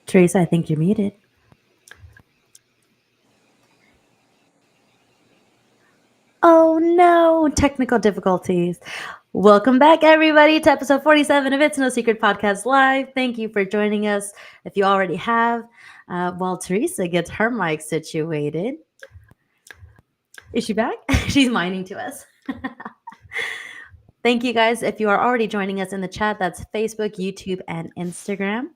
Teresa, I think you're muted. Oh no, technical difficulties. Welcome back, everybody, to episode 47 of It's No Secret Podcast Live. Thank you for joining us. If you already have, while Teresa gets her mic situated, is she back? She's miming to us. Thank you guys. If you are already joining us in the chat, that's Facebook, YouTube, and Instagram.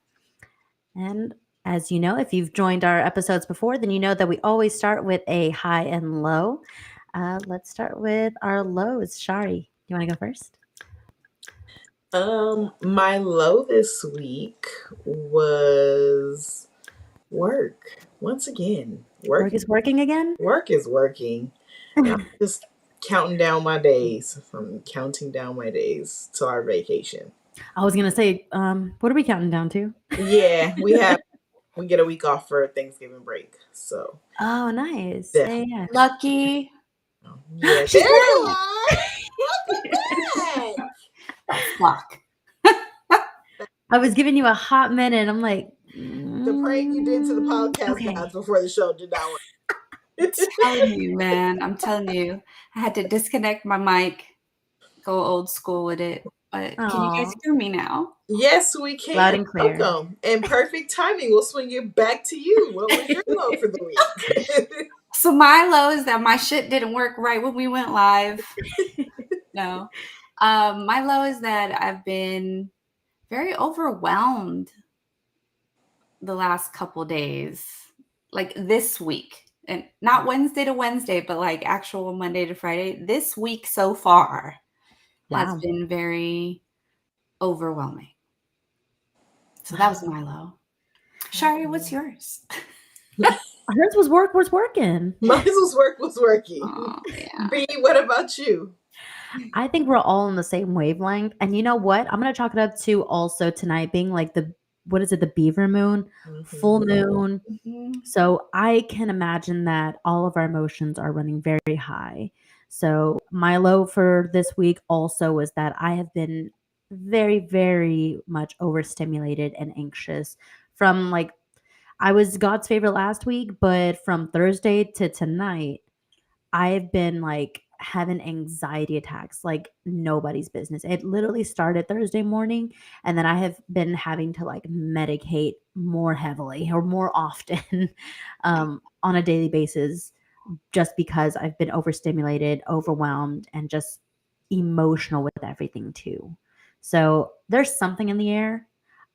And as you know, if you've joined our episodes before, then you know that we always start with a high and low. Let's start with our lows. Shari, you want to go first? My low this week was work. Once again, Work is working again? Work is working. I'm just counting down my days. I'm counting down my days to our vacation. I was gonna say, what are we counting down to? Yeah, we get a week off for Thanksgiving break. So Oh, nice. Definitely. Yeah. Lucky. Yeah, She's there you are. That's luck. I was giving you a hot minute. I'm like, The prank you did to the podcast guys before the show did not work. I'm telling you, man. I'm telling you. I had to disconnect my mic, go old school with it. But can you guys hear me now? Yes, we can. Loud and clear. Welcome. And perfect timing. We'll swing it back to you. What was your low for the week? So my low is that my shit didn't work right when we went live. No. My low is that I've been very overwhelmed the last couple days, like this week. And not Wednesday to Wednesday, but like actual Monday to Friday. This week so far has been very overwhelming. So that was my low. Shari, what's yours? Hers was working. Mine was working. Oh, yeah. B, what about you? I think we're all on the same wavelength. And you know what? I'm gonna chalk it up to also tonight being like the beaver moon, full moon. So I can imagine that all of our emotions are running very high. So my low for this week also was that I have been very, very much overstimulated and anxious from like I was God's favorite last week, but from Thursday to tonight, I've been like having anxiety attacks like nobody's business. It literally started Thursday morning, and then I have been having to like medicate more heavily or more often on a daily basis just because I've been overstimulated, overwhelmed, and just emotional with everything too. So there's something in the air.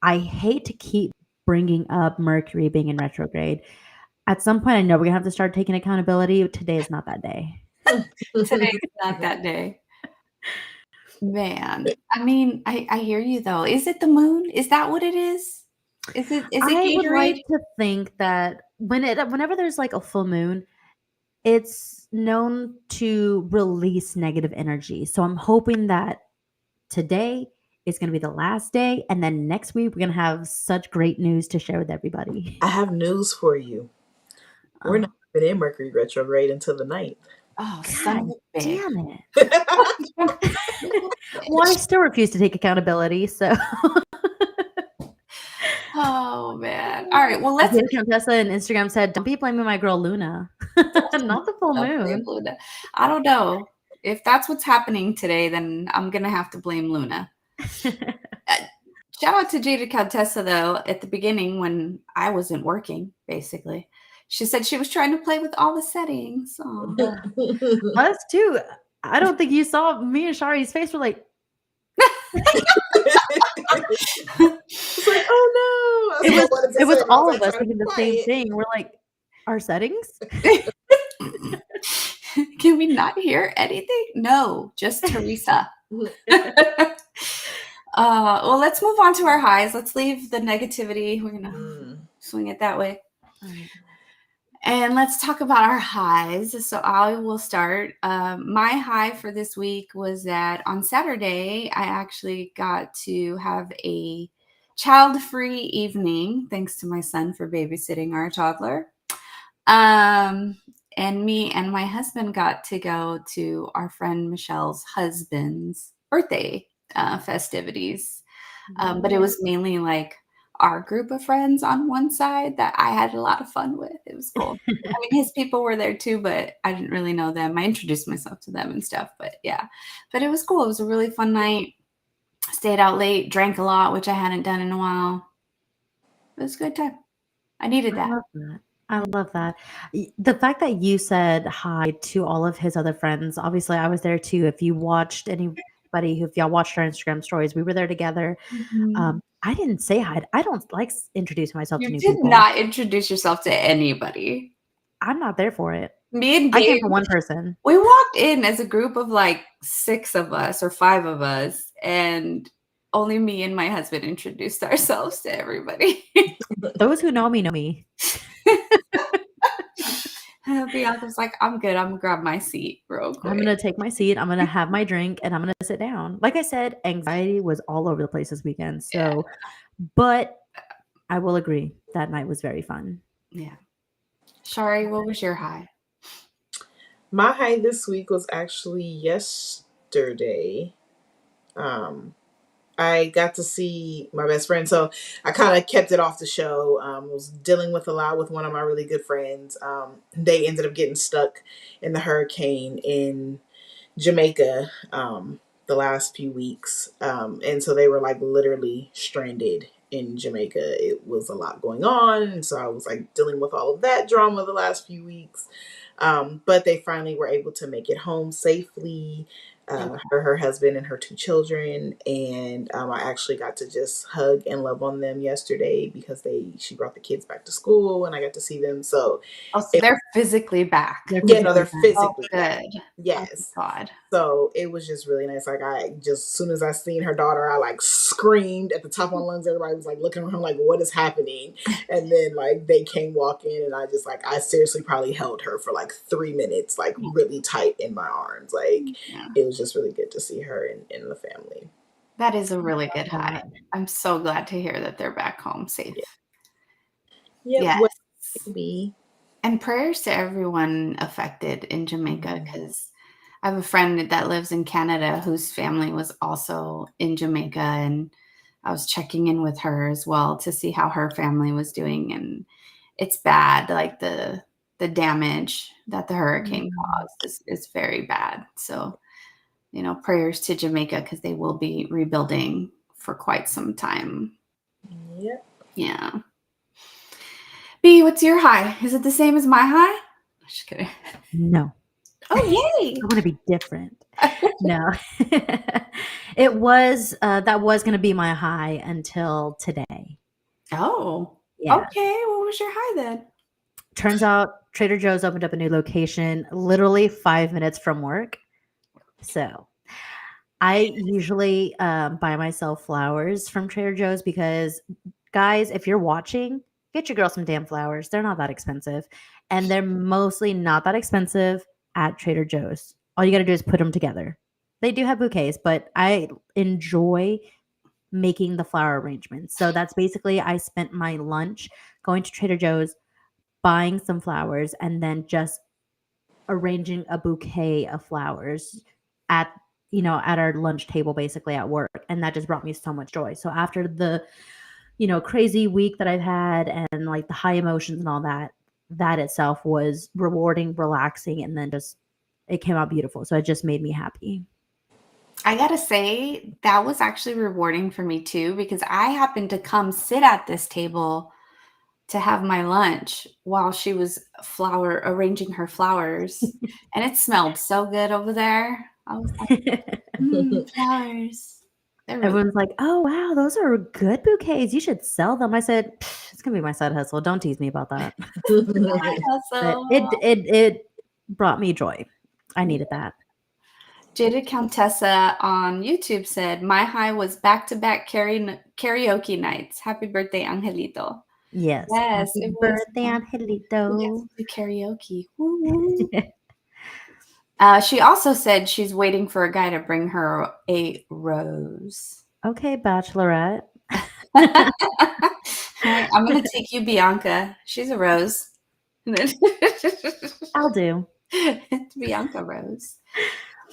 I hate to keep bringing up Mercury being in retrograde. At some point, I know we're going to have to start taking accountability. Today is not that day. Today's not that day. Man, I mean, I hear you though. Is it the moon? Is that what it is? Is it I would like Gatorade? to think that whenever there's like a full moon, it's known to release negative energy. So I'm hoping that today is going to be the last day, and then next week we're going to have such great news to share with everybody. I have news for you. We're not even in Mercury retrograde until the 9th. Oh, son of a bitch. Damn it. Well, I still refuse to take accountability, so. Oh, man. All right, well, let's. Contessa on Instagram said, don't be blaming my girl Luna. Not the full moon. Luna. I don't know. If that's what's happening today, then I'm going to have to blame Luna. Shout out to Jada Contessa, though, at the beginning when I wasn't working, basically. She said she was trying to play with all the settings. Us too. I don't think you saw me and Shari's face. We're like, it's like, oh no. It was all of us thinking the same thing. We're like, our settings? Can we not hear anything? No, just Teresa. Well, let's move on to our highs. Let's leave the negativity. We're going to swing it that way. And let's talk about our highs. So I will start. My high for this week was that on Saturday, I actually got to have a child-free evening, thanks to my son for babysitting our toddler. And me and my husband got to go to our friend Michelle's husband's birthday festivities. But it was mainly like our group of friends on one side that I had a lot of fun with. It was cool. I mean, his people were there too, but I didn't really know them. I introduced myself to them and stuff, but yeah. But it was cool. It was a really fun night. Stayed out late, drank a lot, which I hadn't done in a while. It was a good time. I needed I that. love that. I love that. The fact that you said hi to all of his other friends, obviously I was there too. If you watched anybody, if y'all watched our Instagram stories, we were there together. I didn't say hi. I don't like introducing myself to You new did people. not introduce yourself to anybody. I'm not there for it. Me and I came Gabe, for one person. we walked in as a group of like 6 of us or 5 of us, and only me and my husband introduced ourselves to everybody. Those who know me know me. Bianca's like, I'm good. I'm gonna grab my seat real quick. I'm going to take my seat. I'm going to have my drink and I'm going to sit down. Like I said, anxiety was all over the place this weekend. So, but I will agree that night was very fun. Yeah. Shari, what was your high? My high this week was actually yesterday. I got to see my best friend, so I kind of kept it off the show. Was dealing with a lot with one of my really good friends. They ended up getting stuck in the hurricane in Jamaica the last few weeks, and so they were like literally stranded in Jamaica. It was a lot going on, and so I was like dealing with all of that drama the last few weeks. But they finally were able to make it home safely. Her husband and her 2 children, and I actually got to just hug and love on them yesterday because she brought the kids back to school and I got to see them. So they're physically back. they're physically good. back. Yes. Oh, God. So it was just really nice. Like I just, as soon as I seen her daughter, I like screamed at the top of my lungs. Everybody was like looking around like, what is happening? And then like they came walking and I seriously probably held her for like 3 minutes, like really tight in my arms. Like it was just really good to see her in the family. That is a really good high. I'm so glad to hear that they're back home safe. Yeah. Yes. Maybe. And prayers to everyone affected in Jamaica, because I have a friend that lives in Canada whose family was also in Jamaica, and I was checking in with her as well to see how her family was doing, and it's bad. Like the damage that the hurricane caused is very bad. So, prayers to Jamaica, because they will be rebuilding for quite some time. Yep. Yeah. B, what's your high? Is it the same as my high? Just kidding. No. Oh, yay. I want to be different. No. It was, that was going to be my high until today. Oh. Yeah. Okay. What was your high then? Turns out Trader Joe's opened up a new location literally 5 minutes from work. So I usually buy myself flowers from Trader Joe's because, guys, if you're watching, get your girl some damn flowers. They're not that expensive. And they're mostly not that expensive at Trader Joe's. All you got to do is put them together. They do have bouquets, but I enjoy making the flower arrangements. So that's basically, I spent my lunch going to Trader Joe's, buying some flowers, and then just arranging a bouquet of flowers at our lunch table, basically at work. And that just brought me so much joy. So after the crazy week that I've had and like the high emotions and all that, that itself was rewarding, relaxing, and then just it came out beautiful. So it just made me happy. I gotta say, that was actually rewarding for me too, because I happened to come sit at this table to have my lunch while she was arranging her flowers. And it smelled so good over there. I was like, flowers. Everyone's like, oh, wow, those are good bouquets. You should sell them. I said, it's going to be my side hustle. Don't tease me about that. But it brought me joy. I needed that. Jada Countessa on YouTube said, my high was back-to-back karaoke nights. Happy birthday, Angelito. Yes. Happy birthday, Angelito. Yes, karaoke. She also said she's waiting for a guy to bring her a rose. Okay, Bachelorette. I'm going to take you, Bianca. She's a rose. I'll do. Bianca Rose.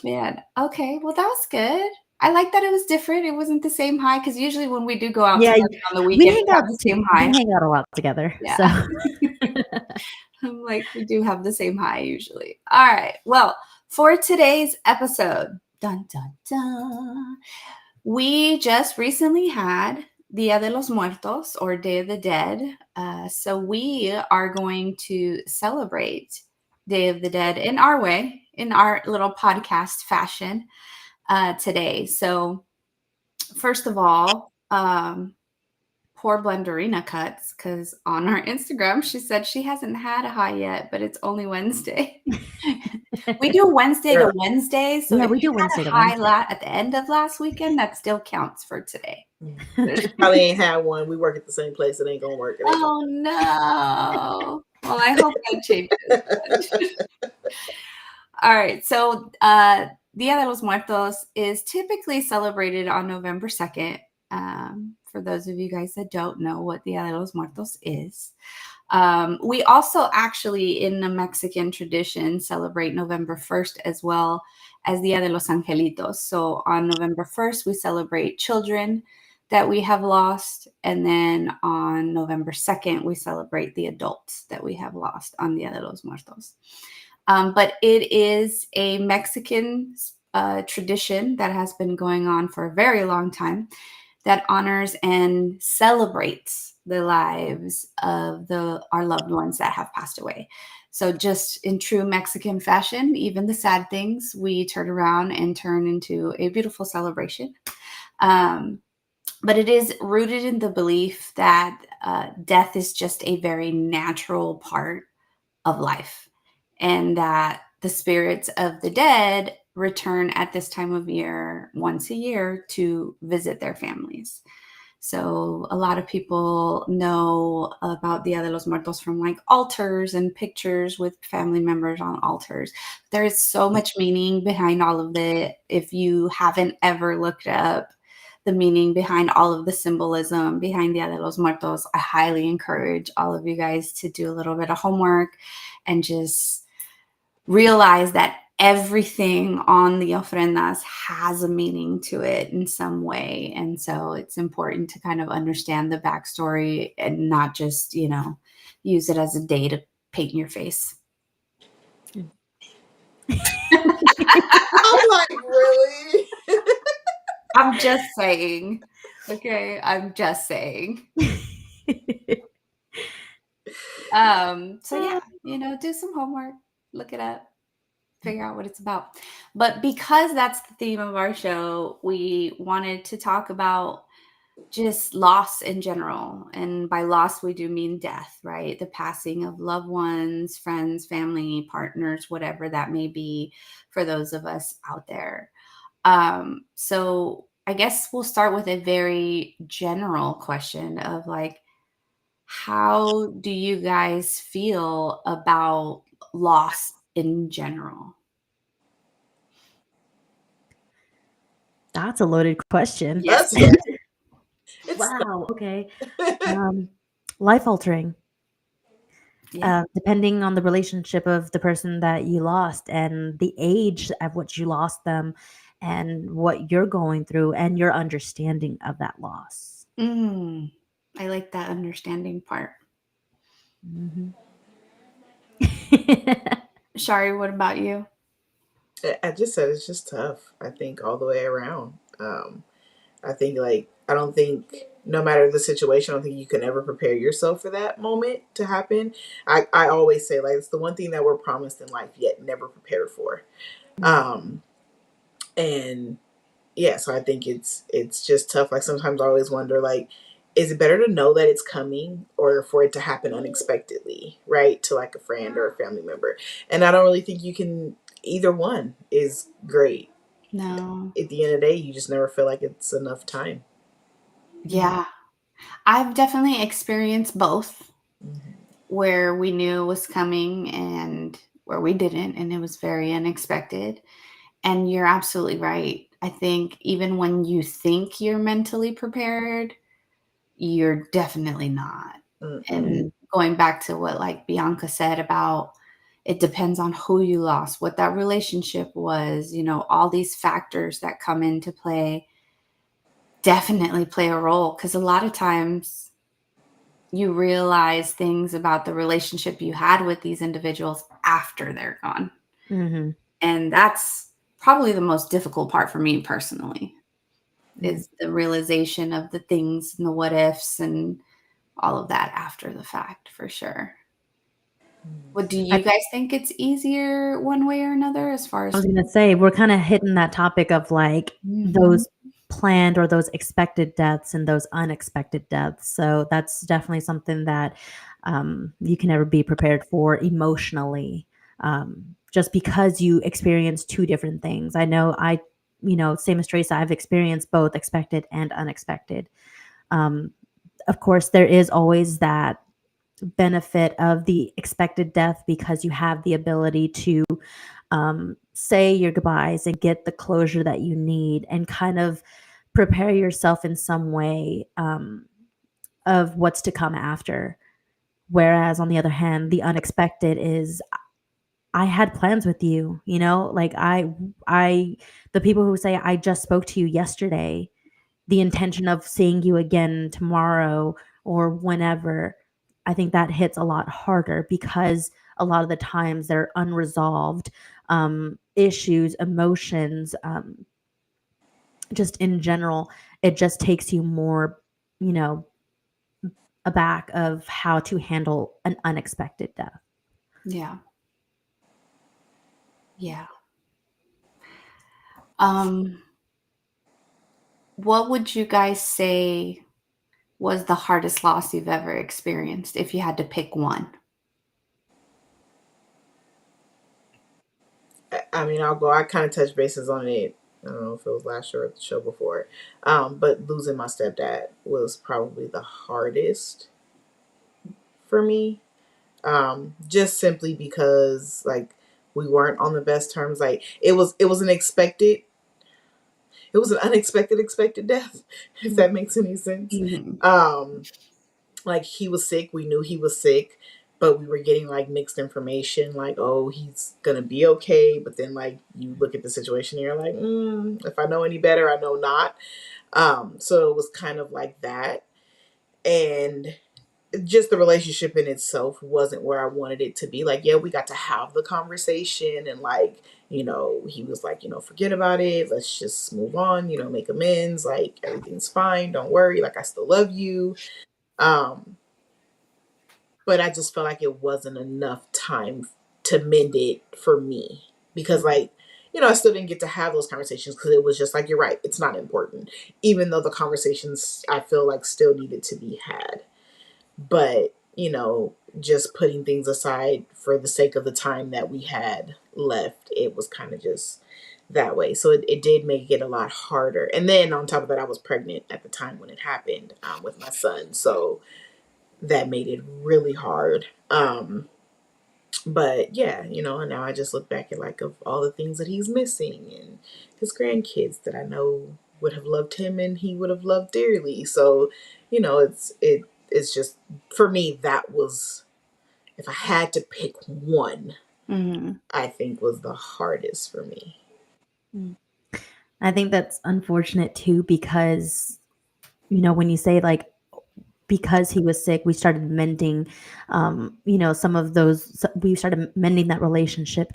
Man. Okay. Well, that was good. I like that it was different. It wasn't the same high because usually when we do go out Yeah, together on the we weekend, hang we out have the same high. we hang out a lot together, Yeah. so I'm like, we do have the same high usually. All right. Well, for today's episode, dun dun dun, we just recently had Dia de los Muertos or Day of the Dead. So we are going to celebrate Day of the Dead in our way, in our little podcast fashion today. So first of all, poor Blenderina cuts because on our Instagram she said she hasn't had a high yet, but it's only Wednesday. We do Wednesday to Wednesday, so yeah, if we you do had Wednesday a to high Wednesday. at the end of last weekend, that still counts for today. Probably ain't had one. We work at the same place. It ain't gonna work. It ain't Oh no! Well, I hope that changes. All right, so Dia de los Muertos is typically celebrated on November 2nd. For those of you guys that don't know what Dia de los Muertos is, we also actually, in the Mexican tradition, celebrate November 1st as well as Dia de los Angelitos. So on November 1st, we celebrate children that we have lost. And then on November 2nd, we celebrate the adults that we have lost on Dia de los Muertos. But it is a Mexican tradition that has been going on for a very long time that honors and celebrates the lives of our loved ones that have passed away. So just in true Mexican fashion, even the sad things, we turn around and turn into a beautiful celebration. But it is rooted in the belief that death is just a very natural part of life, and that the spirits of the dead return at this time of year once a year to visit their families. So a lot of people know about Dia de los Muertos from like altars and pictures with family members on altars. There is so much meaning behind all of it. If you haven't ever looked up the meaning behind all of the symbolism behind Dia de los Muertos, I highly encourage all of you guys to do a little bit of homework and just realize that everything on the ofrendas has a meaning to it in some way. And so it's important to kind of understand the backstory and not just, use it as a day to paint your face. I'm like, really? I'm just saying. Okay, I'm just saying. So yeah, do some homework, look it up, figure out what it's about. But because that's the theme of our show, we wanted to talk about just loss in general. And by loss, we do mean death, right? The passing of loved ones, friends, family, partners, whatever that may be for those of us out there. So I guess we'll start with a very general question of like, how do you guys feel about loss in general? That's a loaded question. Yes. It's Wow. Okay. Life altering. Yeah. Depending on the relationship of the person that you lost and the age at which you lost them and what you're going through and your understanding of that loss. I like that understanding part. Mhm. Shari, what about you? I just said it's just tough. I think all the way around. I think I don't think no matter the situation, I don't think you can ever prepare yourself for that moment to happen. I always say it's the one thing that we're promised in life yet never prepared for. And yeah, so I think it's just tough. Like sometimes I always wonder is it better to know that it's coming or for it to happen unexpectedly, right? To like a friend or a family member. And I don't really think you can either one is great. No. At the end of the day, you just never feel like it's enough time. Yeah. I've definitely experienced both, where we knew it was coming and where we didn't, and it was very unexpected. And you're absolutely right. I think even when you think you're mentally prepared, you're definitely not. Mm-mm. And going back to what like Bianca said about It depends on who you lost, what that relationship was, all these factors that come into play definitely play a role, because a lot of times you realize things about the relationship you had with these individuals after they're gone. Mm-hmm. And that's probably the most difficult part for me personally, Mm-hmm. is the realization of the things and the what ifs and all of that after the fact, for sure. What do I, you guys think it's easier one way or another as far I as? was gonna say we're kind of hitting that topic of like Mhm. those planned or those expected deaths and those unexpected deaths. So that's definitely something that you can never be prepared for emotionally. Just because you experience two different things. I know same as Trace, I've experienced both expected and unexpected. Um, of course, there is always that benefit of the expected death because you have the ability to say your goodbyes and get the closure that you need and kind of prepare yourself in some way of what's to come after. Whereas on the other hand, the unexpected is I had plans with you, like the people who say I just spoke to you yesterday, the intention of seeing you again tomorrow or whenever, I think that hits a lot harder because a lot of the times they're unresolved issues, emotions, just in general. It just takes you more, you know, aback of how to handle an unexpected death. Yeah. Yeah. Um, what would you guys say was the hardest loss you've ever experienced if you had to pick one? I mean, I'll go. I kind of touched bases on it. I don't know if it was last year or the show before. But losing my stepdad was probably the hardest for me. Just simply because like we weren't on the best terms. Like it was an unexpected expected death, if that makes any sense. Mhm. Um, like he was sick. We knew he was sick, but we were getting like mixed information. Like, oh, he's gonna be okay. But then like you look at the situation, and you're like, if I know any better, I know not. So it was kind of like that, and just the relationship in itself wasn't where I wanted it to be. Like, yeah, we got to have the conversation and like, he was like, forget about it. Let's just move on, make amends. Like everything's fine. Don't worry. Like I still love you. Um, but I just felt like it wasn't enough time to mend it for me because like, I still didn't get to have those conversations because it was just like, you're right. It's not important, even though the conversations I feel like still needed to be had. But just putting things aside for the sake of the time that we had left, it was kind of just that way. So it did make it a lot harder. And then on top of that, I was pregnant at the time when it happened, with my son, so that made it really hard. But yeah, and now I just look back at like of all the things that he's missing and his grandkids that I know would have loved him and he would have loved dearly. So, it's just for me that was, if I had to pick one, Mhm. I think was the hardest for me. Mm. I think that's unfortunate too because when you say like because he was sick, we started mending, some of those. We started mending that relationship,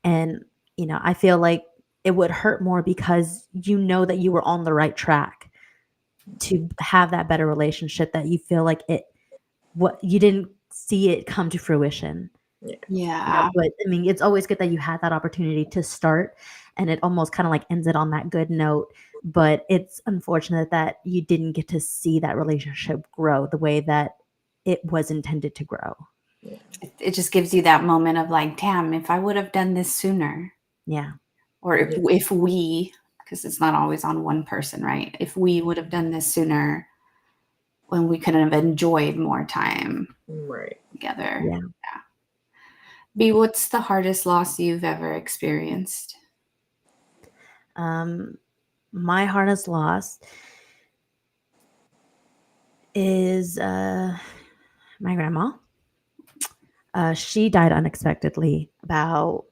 and I feel like it would hurt more because that you were on the right track to have that better relationship. That you feel like what you didn't see it come to fruition. Yeah. Yeah. But I mean, it's always good that you had that opportunity to start, and it almost kind of like ends it on that good note. But it's unfortunate that you didn't get to see that relationship grow the way that it was intended to grow. Yeah. It just gives you that moment of like, damn, if I would have done this sooner, Yeah. or Yeah. if we, because it's not always on one person, right? If we would have done this sooner, when we could have enjoyed more time Right. together. Yeah. B, what's the hardest loss you've ever experienced? Um, my hardest loss is my grandma. She died unexpectedly about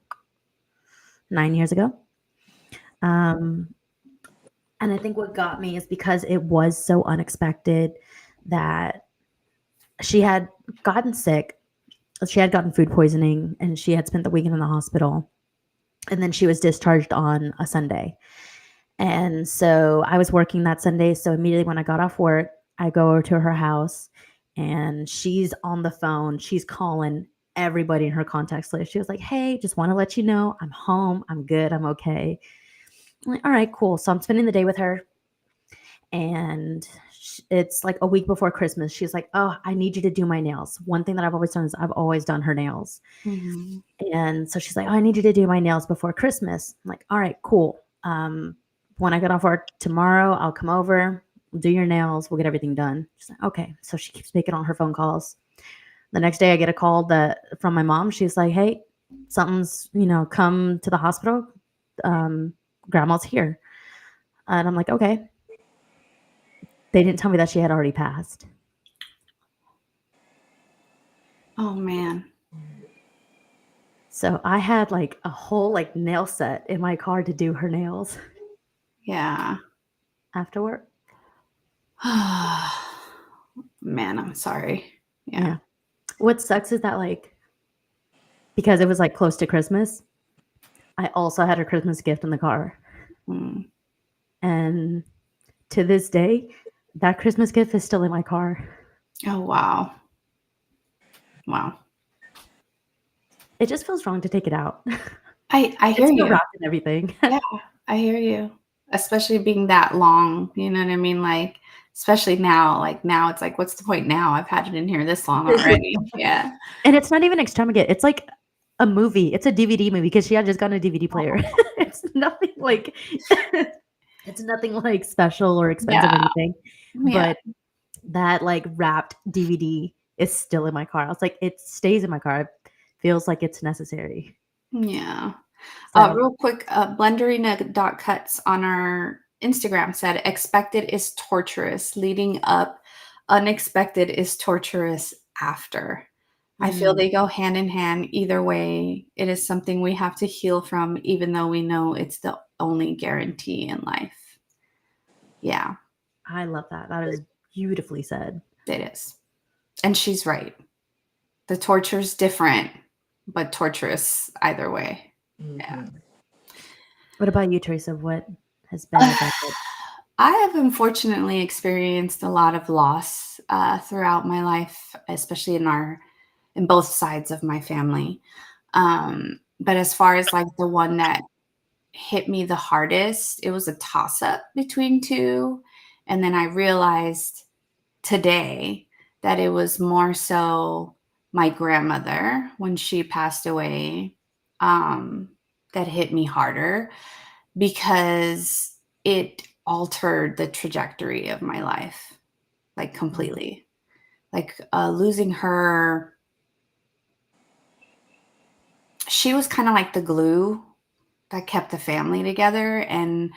9 years ago. Um, and I think what got me is because it was so unexpected that she had gotten sick. She had gotten food poisoning and she had spent the weekend in the hospital. And then she was discharged on a Sunday. And so I was working that Sunday. So immediately when I got off work, I go over to her house and she's on the phone. She's calling everybody in her contacts list. She was like, "Hey, just want to let you know I'm home. I'm good. I'm okay." I'm like, "All right, cool." So I'm spending the day with her. And it's like a week before Christmas. She's like, "Oh, I need you to do my nails." One thing that I've always done is I've always done her nails. Mm-hmm. And so she's like, "Oh, I need you to do my nails before Christmas." I'm like, "All right, cool. When I get off work tomorrow, I'll come over, we'll do your nails, we'll get everything done." She's like, "Okay." So she keeps making on her phone calls. The next day I get a call from my mom. She's like, "Hey, something's, come to the hospital. Um, Grandma's here." And I'm like, "Okay." They didn't tell me that she had already passed. Oh man. So I had like a whole like nail set in my car to do her nails Yeah. after work. Man, I'm sorry. Yeah. What sucks is that like because it was like close to Christmas, I also had her Christmas gift in the car. Mm. And to this day, that Christmas gift is still in my car. Oh wow. Wow. It just feels wrong to take it out. I hear It's still you. wrapped in everything. Yeah, I hear you. Especially being that long, you know what I mean? Like, especially now, like now it's like, what's the point now? I've had it in here this long already. Yeah. And it's not even extravagant. It's like a movie. It's a DVD movie because she had just gotten a DVD player. It's nothing like it's nothing like special or expensive or Yeah. anything. Yeah. But that like wrapped DVD is still in my car. I was like, it stays in my car. It feels like it's necessary. Yeah. So Real quick, Blunderina.cuts on our Instagram said, expected is torturous, leading up, unexpected is torturous after. I feel they go hand in hand. Either way, it is something we have to heal from, even though we know it's the only guarantee in life. Yeah, I love that. That is beautifully said. it is. And she's right. The torture's different, but torturous either way. Yeah. What about you, Teresa? What has been like a good? I have unfortunately experienced a lot of loss throughout my life, especially in both sides of my family. But as far as like the one that hit me the hardest, it was a toss up between two. And then I realized today that it was more so my grandmother when she passed away that hit me harder because it altered the trajectory of my life, like completely. Like losing her, she was kind of like the glue that kept the family together. And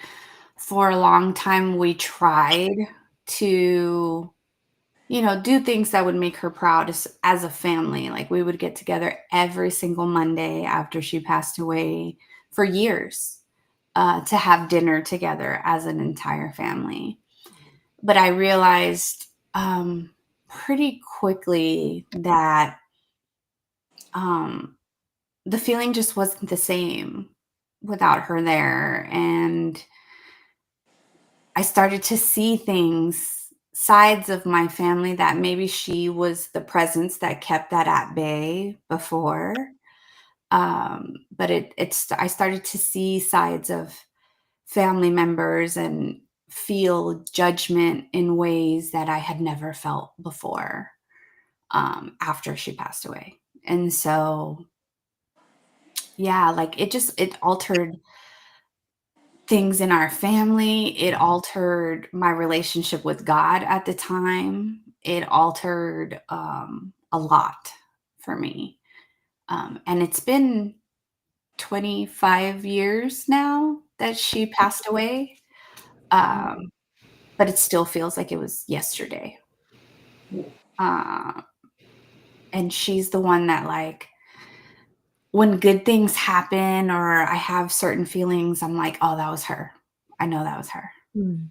for a long time, we tried to, do things that would make her proud as a family. Like we would get together every single Monday after she passed away for years to have dinner together as an entire family. But I realized pretty quickly that um, the feeling just wasn't the same without her there. And I started to see things, sides of my family that maybe she was the presence that kept that at bay before. But I started to see sides of family members and feel judgment in ways that I had never felt before after she passed away. And so, yeah, like it altered things in our family. It altered my relationship with God at the time. It altered a lot for me. And it's been 25 years now that she passed away. But it still feels like it was yesterday. Uh, And she's the one that, like, when good things happen or I have certain feelings, I'm like, "Oh, that was her. I know that was her." Mm.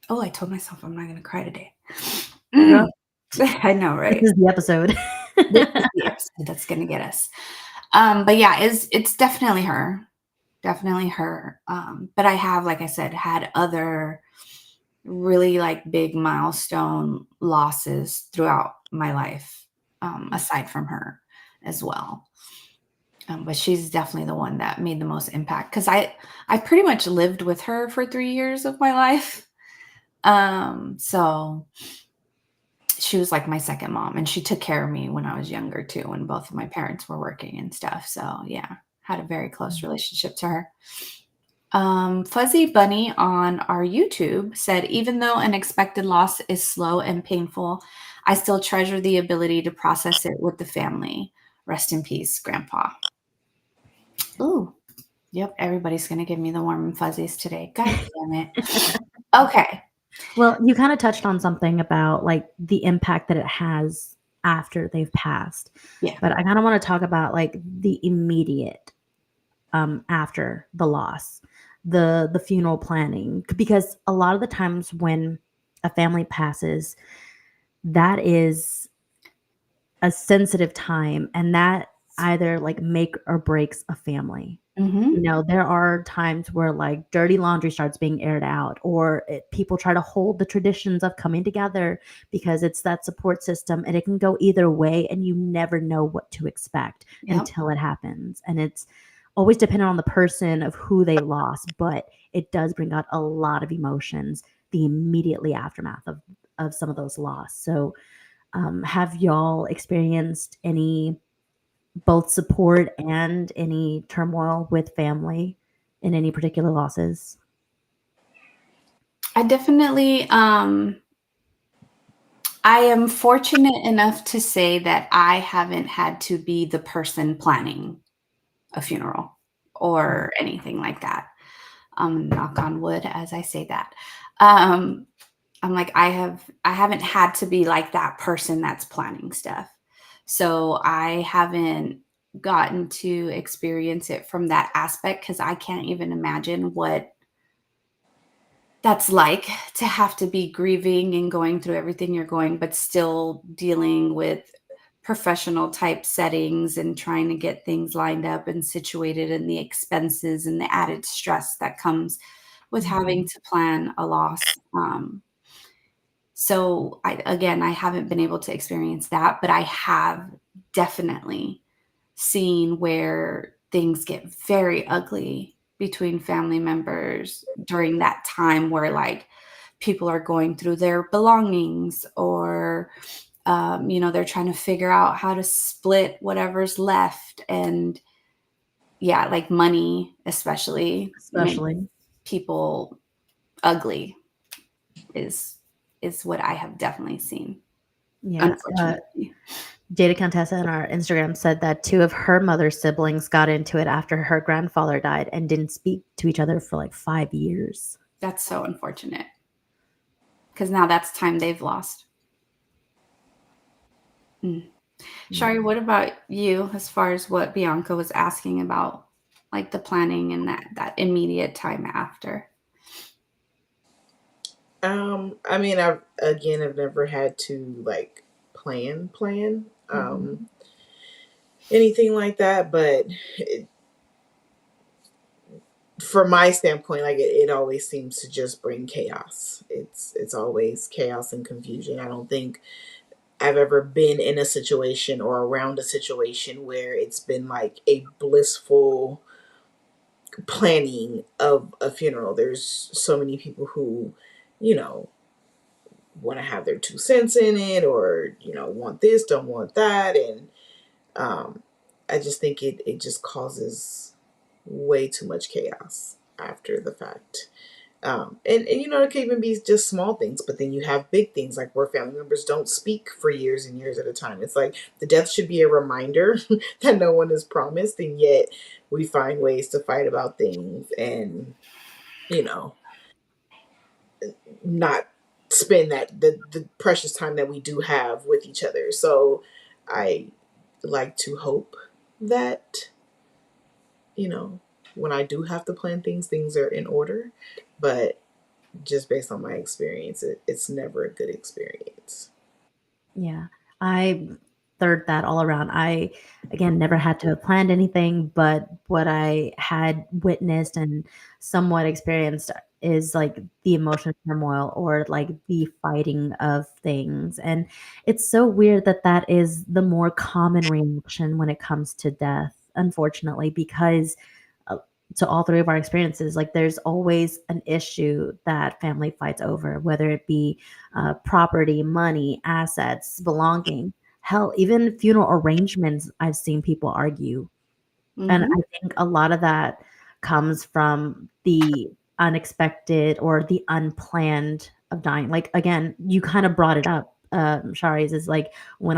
Oh, I told myself I'm not gonna cry today. Girl, I know, this right? is the episode. This is the episode that's gonna get us. But yeah, it's definitely her. But I have, like I said, had other really like big milestone losses throughout my life, aside from her as well. But she's definitely the one that made the most impact because I pretty much lived with her for 3 years of my life. So she was like my second mom, and she took care of me when I was younger too, when both of my parents were working and stuff. So yeah, had a very close relationship to her. Fuzzy Bunny on our YouTube said, even though an expected loss is slow and painful, I still treasure the ability to process it with the family. Rest in peace, Grandpa. Ooh, yep, everybody's gonna give me the warm and fuzzies today. God damn it. Okay. Well, you kind of touched on something about like the impact that it has after they've passed. Yeah. But I kind of want to talk about like the immediate after the loss, the funeral planning, because a lot of the times when a family passes, that is a sensitive time, and that either like make or breaks a family. Mm-hmm. You know, there are times where like dirty laundry starts being aired out, or people try to hold the traditions of coming together because it's that support system, and it can go either way, and you never know what to expect Yep. until it happens. And it's always dependent on the person of who they lost, but it does bring out a lot of emotions, the immediately aftermath of some of those loss. So, have y'all experienced any both support and any turmoil with family in any particular losses? I definitely I am fortunate enough to say that I haven't had to be the person planning a funeral Mm. or anything like that. Knock on wood as I say that. Um, I'm like, I haven't had to be like that person that's planning stuff. So I haven't gotten to experience it from that aspect because I can't even imagine what that's like to have to be grieving and going through everything you're going, but still dealing with professional type settings and trying to get things lined up and situated and the expenses and the added stress that comes with having Mhm. to plan a loss. So I haven't been able to experience that, but I have definitely seen where things get very ugly between family members during that time where like people are going through their belongings or they're trying to figure out how to split whatever's left. And yeah, like money especially makes Especially. people ugly is what I have definitely seen, Yeah. unfortunately. Jada Contessa on our Instagram said that two of her mother's siblings got into it after her grandfather died and didn't speak to each other for like 5 years. That's so unfortunate because now that's time they've lost. Mm. Yeah. Shari, what about you as far as what Bianca was asking about, like the planning and that immediate time after? I mean, I've never had to like plan Mhm. anything like that, but it, from my standpoint, like it always seems to just bring chaos. It's always chaos and confusion. I don't think I've ever been in a situation or around a situation where it's been like a blissful planning of a funeral. There's so many people who, you know, want to have their 2 cents in it, or want this, don't want that. And um I just think it just causes way too much chaos after the fact. And it can even be just small things, but then you have big things like where family members don't speak for years and years at a time. It's like the death should be a reminder that no one is promised, and yet we find ways to fight about things and you know not spend the precious time that we do have with each other. So I like to hope that, when I do have to plan things, things are in order. But just based on my experience, it's never a good experience. Yeah, I third that all around. I, again, never had to have planned anything, but what I had witnessed and somewhat experienced is like the emotional turmoil or like the fighting of things. And it's so weird that that is the more common reaction when it comes to death, unfortunately, because uh, to all three of our experiences, like there's always an issue that family fights over, whether it be property, money, assets, belonging. Hell, even funeral arrangements, I've seen people argue. And Mm-hmm. I think a lot of that comes from the unexpected or the unplanned of dying. Like, again, you kind of brought it up, Shari's, is like when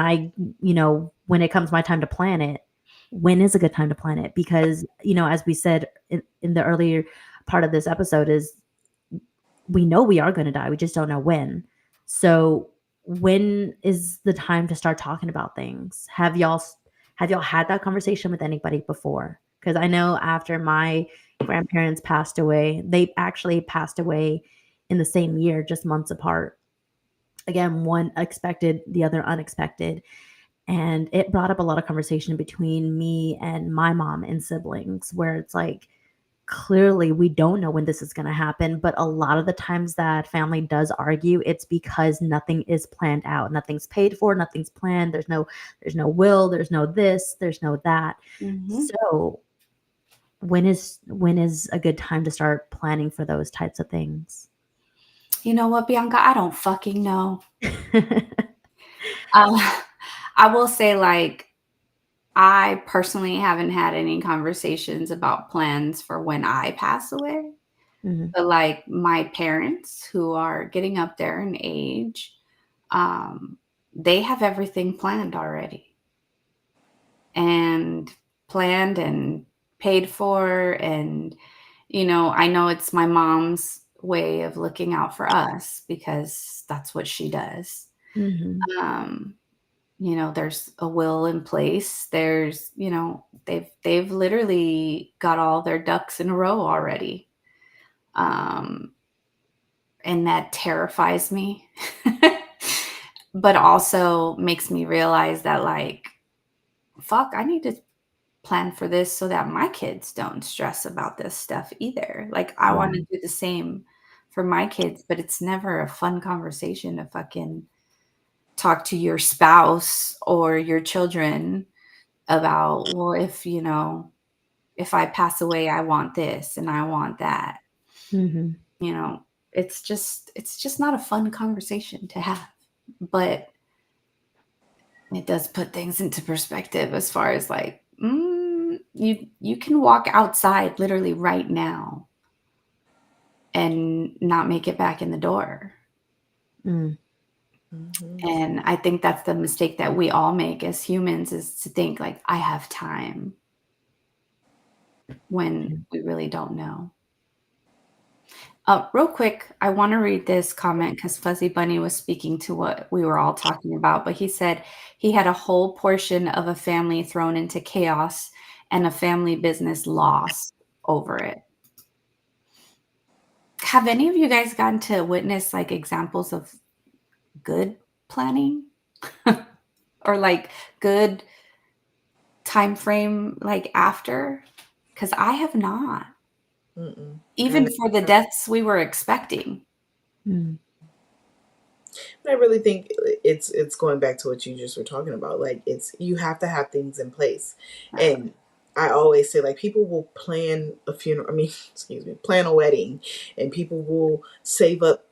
when it comes my time to plan it, when is a good time to plan it? Because, as we said in the earlier part of this episode, is we know we are going to die. We just don't know when. So when is the time to start talking about things? Have y'all had that conversation with anybody before? Because I know after my grandparents passed away, they actually passed away in the same year, just months apart. Again, one expected, the other unexpected. And it brought up a lot of conversation between me and my mom and siblings, where it's like, clearly we don't know when this is going to happen, but a lot of the times that family does argue, it's because nothing is planned out, nothing's paid for, nothing's planned, there's no will, there's no this, there's no that. Mm-hmm. So when is a good time to start planning for those types of things? You know what, Bianca? I don't fucking know. Um, I will say, like, I personally haven't had any conversations about plans for when I pass away. Mhm, But like my parents who are getting up there in age, um, they have everything planned already and planned and paid for. And, I know it's my mom's way of looking out for us because that's what she does. mhm, Um, there's a will in place. There's, they've literally got all their ducks in a row already. Um, and that terrifies me. But also makes me realize that, like, fuck, I need to plan for this so that my kids don't stress about this stuff either. Like, I want to right, do the same for my kids, but it's never a fun conversation to fucking talk to your spouse or your children about, well, if I pass away, I want this and I want that. mhm, You know, it's just not a fun conversation to have. But it does put things into perspective as far as like, you can walk outside literally right now and not make it back in the door. mm, Hmm. And I think that's the mistake that we all make as humans, is to think like, I have time, when we really don't know. Real quick, I want to read this comment because Fuzzy Bunny was speaking to what we were all talking about. But he said he had a whole portion of a family thrown into chaos and a family business lost over it. Have any of you guys gotten to witness like examples of good planning or like good time frame like after? Because I have not, Mm-mm. I even know. for the deaths we were expecting. mm, I really think it's going back to what you just were talking about. Like, it's, you have to have things in place, and I always say, like, people will plan a funeral. I mean, excuse me, plan a wedding, and people will save up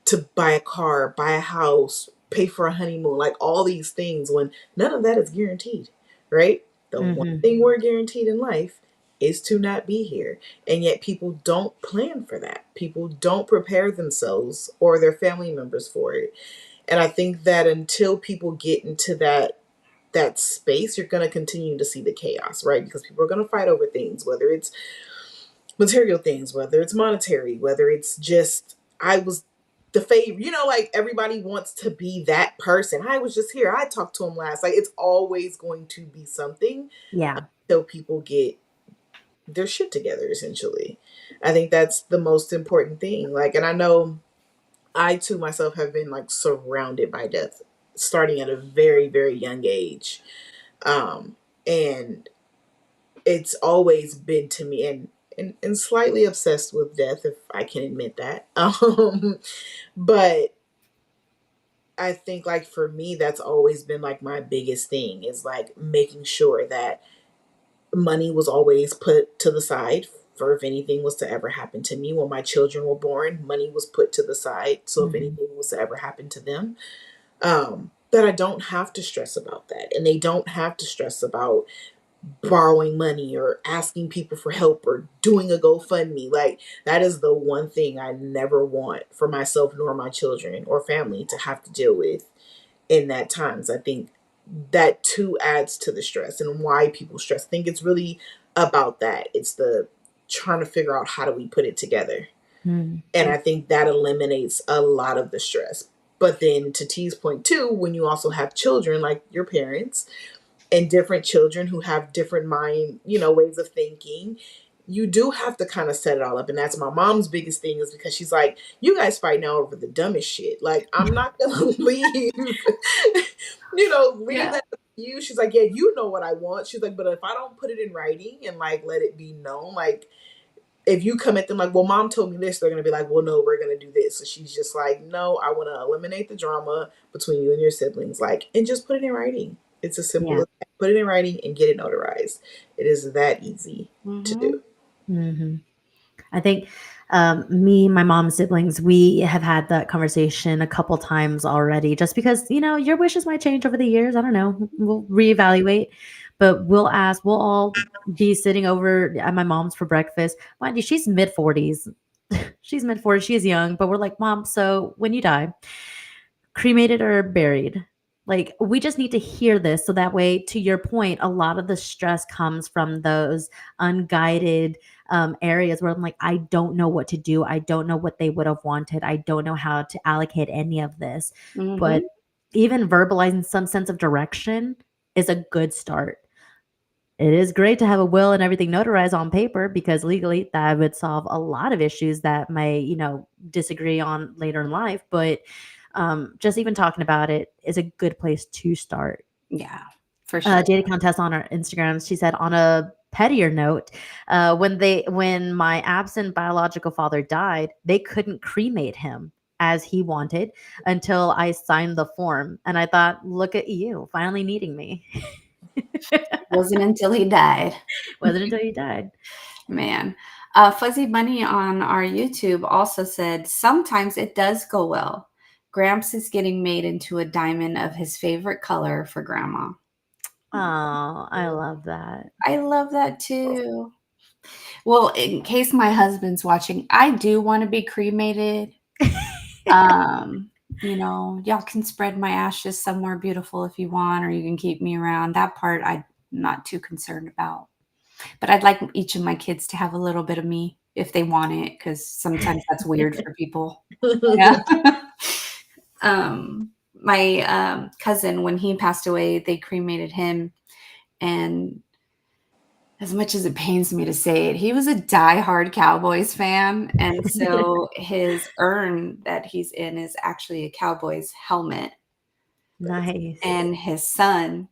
to buy a car, buy a house, pay for a honeymoon, like all these things, when none of that is guaranteed, right? The one mhm, thing we're guaranteed in life is to not be here. And yet people don't plan for that. People don't prepare themselves or their family members for it. And I think that until people get into that space, you're going to continue to see the chaos, right? Because people are going to fight over things, whether it's material things, whether it's monetary, whether it's just, I was the favor, like everybody wants to be that person. I was just here. I talked to him last. Like it's always going to be something Yeah. until people get their shit together, essentially. I think that's the most important thing. Like, and I know I too myself have been like surrounded by death starting at a very, very young age. And it's always been to me and slightly obsessed with death, if I can admit that. But I think like for me, that's always been like my biggest thing is like making sure that money was always put to the side for if anything was to ever happen to me. When my children were born, money was put to the side. So if Mhm. anything was to ever happen to them, that I don't have to stress about that. And they don't have to stress about borrowing money or asking people for help or doing a GoFundMe. Like that is the one thing I never want for myself nor my children or family to have to deal with in that times. I think that too adds to the stress and why people stress. I think it's really about that. It's the trying to figure out how do we put it together. Mm. And I think that eliminates a lot of the stress. But then to T's point too, when you also have children like your parents and different children who have different mind, ways of thinking, you do have to kind of set it all up. And that's my mom's biggest thing is because she's like, you guys fight now over the dumbest shit. Like, I'm not going to leave, leave Yeah. that to you. She's like, yeah, you know what I want. She's like, but if I don't put it in writing and like, let it be known, like, if you come at them like, well, mom told me this, they're going to be like, well, no, we're going to do this. So she's just like, no, I want to eliminate the drama between you and your siblings, like, and just put it in writing. It's as simple Yeah. as that. Put it in writing and get it notarized. It is that easy to do. Mhm. I think me, my mom's siblings, we have had that conversation a couple times already. Just because your wishes might change over the years. I don't know. We'll reevaluate, but we'll all be sitting over at my mom's for breakfast. Mind you, she's mid 40s. She's mid 40s. She's young, but we're like, Mom, so when you die, cremated or buried? Like, we just need to hear this so that way, to your point, a lot of the stress comes from those unguided areas where I'm like, I don't know what to do. I don't know what they would have wanted. I don't know how to allocate any of this. But Mm-hmm. even verbalizing some sense of direction is a good start. It is great to have a will and everything notarized on paper because legally that would solve a lot of issues that may, disagree on later in life. But just even talking about it is a good place to start. Yeah, for sure. Jada Contest on her Instagram, she said, on a pettier note, when my absent biological father died, they couldn't cremate him as he wanted until I signed the form. And I thought, look at you, finally needing me. Wasn't until he died. Wasn't until he died. Man. Fuzzy Bunny on our YouTube also said, sometimes it does go well. Gramps is getting made into a diamond of his favorite color for grandma. Oh, I love that. I love that too. Well, in case my husband's watching, I do want to be cremated. Y'all can spread my ashes somewhere beautiful if you want, or you can keep me around. That part I'm not too concerned about. But I'd like each of my kids to have a little bit of me if they want it, because sometimes that's weird for people. Yeah. My cousin, when he passed away, they cremated him, and as much as it pains me to say it, he was a diehard Cowboys fan. And so his urn that he's in is actually a Cowboys helmet. Nice. And his son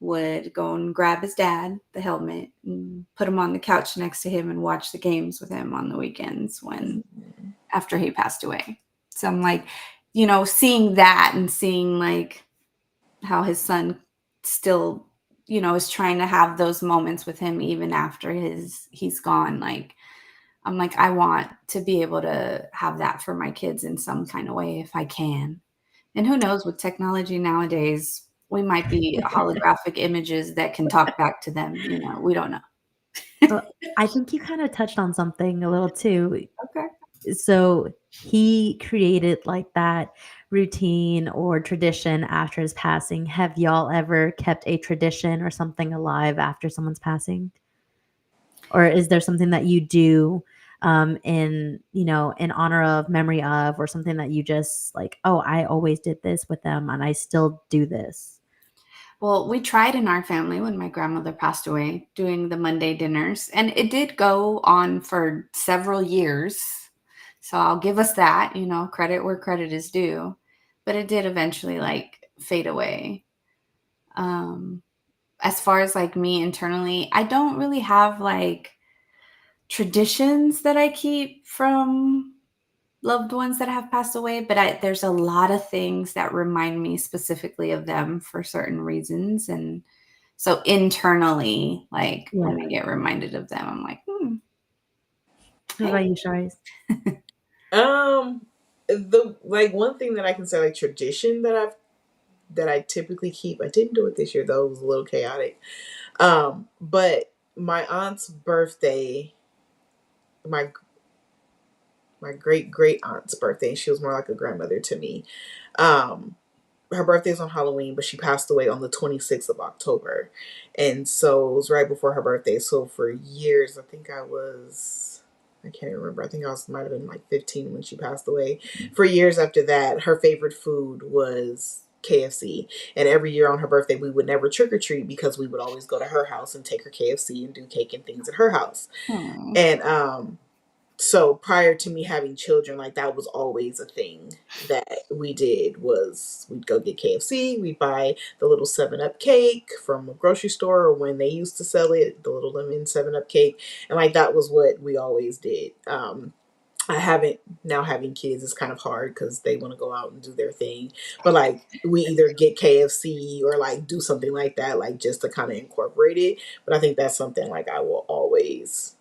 would go and grab his dad, the helmet, and put him on the couch next to him and watch the games with him on the weekends after he passed away. So I'm like, seeing that and seeing like how his son still is trying to have those moments with him even after he's gone. Like, I'm like, I want to be able to have that for my kids in some kind of way if I can. And who knows, with technology nowadays, we might be holographic images that can talk back to them. We don't know. I think you kind of touched on something a little too. Okay. So he created like that routine or tradition after his passing. Have y'all ever kept a tradition or something alive after someone's passing? Or is there something that you do in, in honor of, memory of, or something that you just like, oh, I always did this with them and I still do this? Well, we tried in our family when my grandmother passed away doing the Monday dinners, and it did go on for several years. So I'll give us that, credit where credit is due. But it did eventually like fade away. Um, as far as like me internally, I don't really have like traditions that I keep from loved ones that have passed away, but there's a lot of things that remind me specifically of them for certain reasons. And so internally, like Yeah. when I get reminded of them, I'm like, What hey. about you, Sharice? The like one thing that I can say, like, tradition that I typically keep. I didn't do it this year though; it was a little chaotic. But my aunt's birthday, my my great great aunt's birthday. She was more like a grandmother to me. Um, her birthday's on Halloween, but she passed away on the 26th of October. And so it was right before her birthday. So for years, I can't even remember. I think might have been like 15 when she passed away. For years after that, her favorite food was KFC. And every year on her birthday, we would never trick or treat because we would always go to her house and take her KFC and do cake and things at her house. Hmm. And so prior to me having children, like, that was always a thing that we did. Was we'd go get KFC, we'd buy the little 7 Up cake from a grocery store, or when they used to sell it, the little lemon 7 Up cake. And like, that was what we always did. I haven't Now having kids is kind of hard because they want to go out and do their thing. But like, we either get KFC or like do something like that, like just to kind of incorporate it. But I think that's something like I will always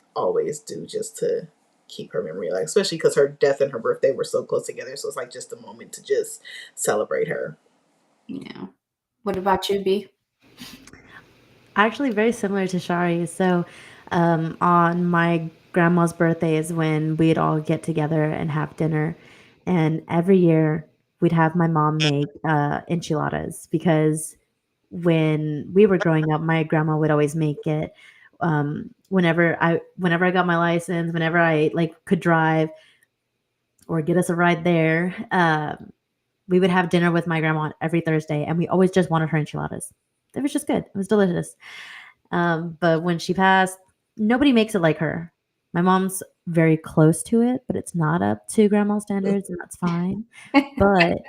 do just to keep her memory alive, especially because her death and her birthday were so close together. So it's like just a moment to just celebrate her. Yeah. What about you, B? Actually, very similar to Shari. So, on my grandma's birthday is when we'd all get together and have dinner. And every year we'd have my mom make enchiladas because when we were growing up, my grandma would always make it. Whenever I got my license, whenever I like could drive or get us a ride there, we would have dinner with my grandma every Thursday, and we always just wanted her enchiladas. It was just good. It was delicious. But when she passed, nobody makes it like her. My mom's very close to it, but it's not up to grandma standards, and that's fine. But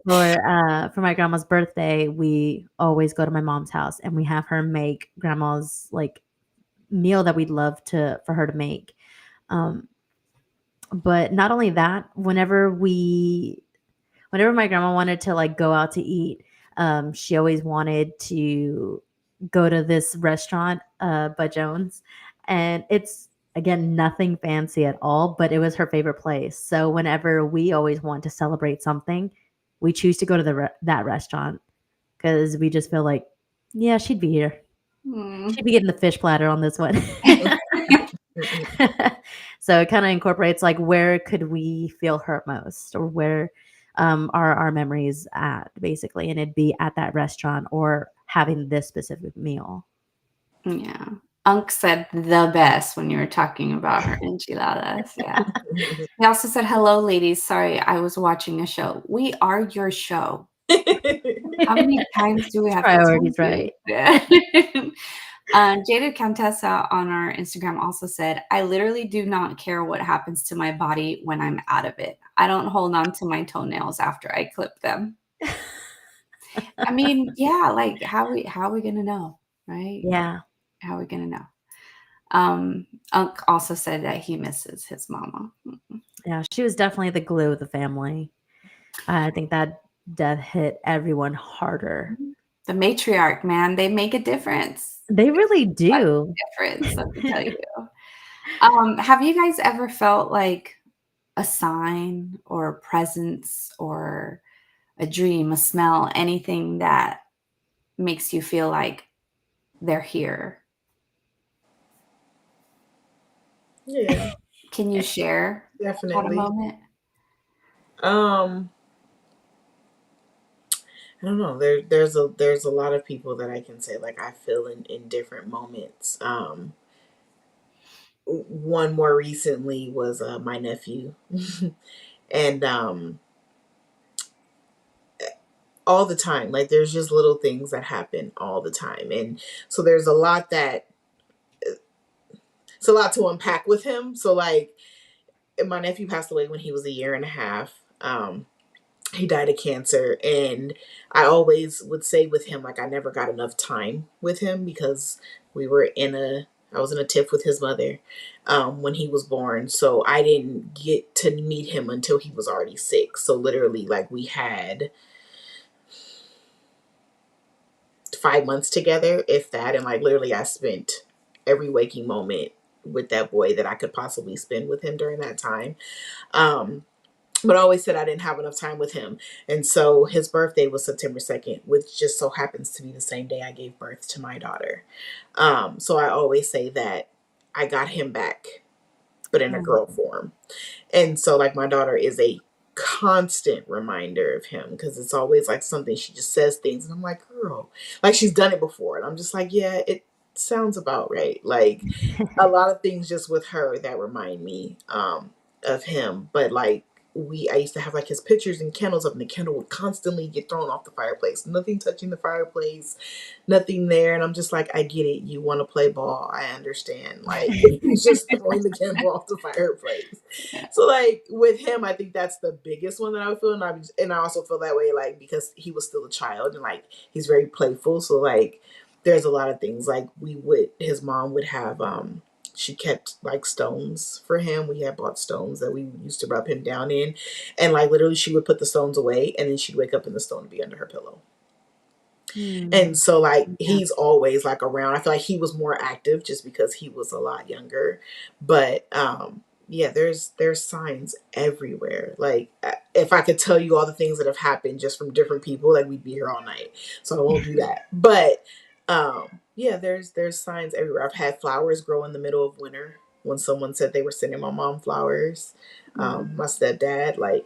for my grandma's birthday, we always go to my mom's house and we have her make grandma's like meal that we'd love to for her to make. Um, but not only that, whenever my grandma wanted to like go out to eat, she always wanted to go to this restaurant, Bud Jones, and it's again nothing fancy at all, but it was her favorite place. So whenever we always want to celebrate something, we choose to go to that restaurant because we just feel like, yeah, she'd be here. Hmm. She'd be getting the fish platter on this one. So it kind of incorporates like where could we feel hurt most, or where are our memories at, basically, and it'd be at that restaurant or having this specific meal. Yeah. Unc said the best when you were talking about her enchiladas. Yeah. He also said, hello, ladies. Sorry, I was watching a show. We are your show. How many times do we have to tell Priorities, you? right? Yeah. Jaded Countessa on our Instagram also said, I literally do not care what happens to my body when I'm out of it. I don't hold on to my toenails after I clip them. I mean, yeah, like how are we gonna know, right? Yeah. How are we gonna know? Unc also said that he misses his mama. Yeah, she was definitely the glue of the family. I think that death hit everyone harder. The matriarch, man, they make a difference. They really What do. a difference, let me tell you. Have you guys ever felt like a sign or a presence or a dream, a smell, anything that makes you feel like they're here? Yeah, Can you share that a definitely. moment? Um, I don't know. There's a lot of people that I can say like I feel in different moments. one more recently was my nephew. And all the time, like there's just little things that happen all the time, and so there's a lot that it's a lot to unpack with him. So like my nephew passed away when he was a year and a half. He died of cancer, and I always would say with him, like I never got enough time with him because we were in a I was in a tiff with his mother when he was born, so I didn't get to meet him until he was already sick. So literally, like we had 5 months together, if that, and like literally, I spent every waking moment with that boy that I could possibly spend with him during that time. Um, but I always said I didn't have enough time with him. And so his birthday was September 2nd, which just so happens to be the same day I gave birth to my daughter. So I always say that I got him back, but in a girl form. And so, like, my daughter is a constant reminder of him because it's always like something she just says things, and I'm like, girl, like she's done it before. And I'm just like, yeah, it sounds about right. Like a lot of things just with her that remind me of him. But like I used to have like his pictures and candles up, and the candle would constantly get thrown off the fireplace. Nothing touching the fireplace, nothing there. And I'm just like, I get it. You want to play ball. I understand. Like he's just throwing the candle off the fireplace. Yeah. So like with him, I think that's the biggest one that I would feel. And I also feel that way like because he was still a child and like he's very playful. So like there's a lot of things like his mom would have she kept like stones for him. We had bought stones that we used to rub him down in, and like literally she would put the stones away and then she'd wake up and the stone would be under her pillow. And so like Yeah. he's always like around. I feel like he was more active just because he was a lot younger. But yeah, there's signs everywhere. Like if I could tell you all the things that have happened just from different people, like we'd be here all night. So I won't do that. But yeah, there's signs everywhere. I've had flowers grow in the middle of winter when someone said they were sending my mom flowers. My stepdad, like